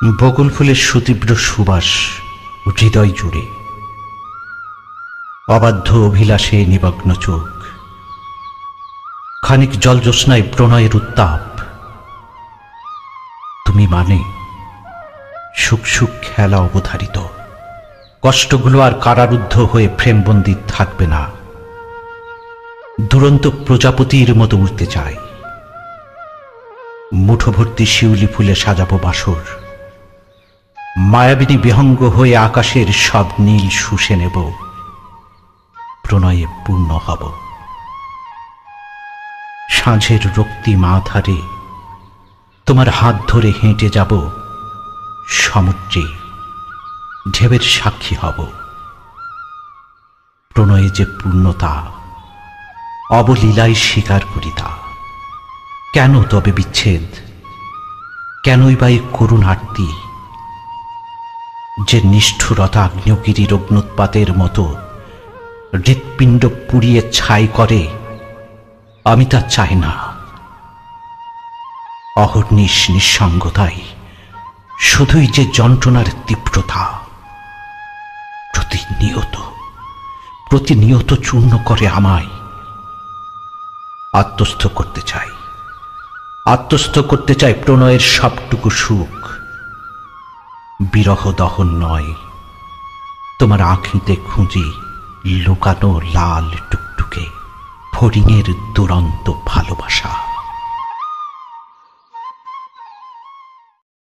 বকুল ফুলের সুতীব্র সুবাস হৃদয় জুড়ে, অবাধ্য অভিলাষে নিমগ্ন চোখ, খানিক জলজ্যোৎস্নায় প্রণয়ের উত্তাপ। তুমি মানে সুখ সুখ খেলা অবধারিত, কষ্টগুলো আর কারারুদ্ধ হয়ে ফ্রেমবন্দি থাকবে না। দুরন্ত প্রজাপতির মতো উঠতে চাই, মুঠো ভর্তি শিউলি ফুলে সাজাবো বাসর। মায়াবিনী বিহঙ্গ হয়ে আকাশের সব নীল শুষে নেব, প্রণয়ে পূর্ণ হব। সাঁঝের রক্তিম আধারে তোমার হাত ধরে হেঁটে যাব সমুদ্রে, ঢেউয়ের সাক্ষী হব। প্রণয়ে যে পূর্ণতা, অবলীলায় স্বীকার করি তা। কেন তবে বিচ্ছেদ, কেনই বা এই করুণ আরতি, যে নিষ্ঠুরতা আগ্নেয়গিরির অগ্নুৎপাতের মতো হৃৎপিণ্ড পুড়িয়ে ছাই করে, আমি তা চাই না। অহর্নিশ নিঃসঙ্গতায় শুধুই যে যন্ত্রণার তীব্রতা প্রতিনিয়ত চূর্ণ করে আমায়। আত্মস্থ করতে চাই প্রণয়ের সবটুকু সুখ। বিরহ দহন নয়, তোমার আঁখিতে খুঁজি লুকানো লাল টুকটুকে ফড়িংয়ের দুরন্ত ভালোবাসা।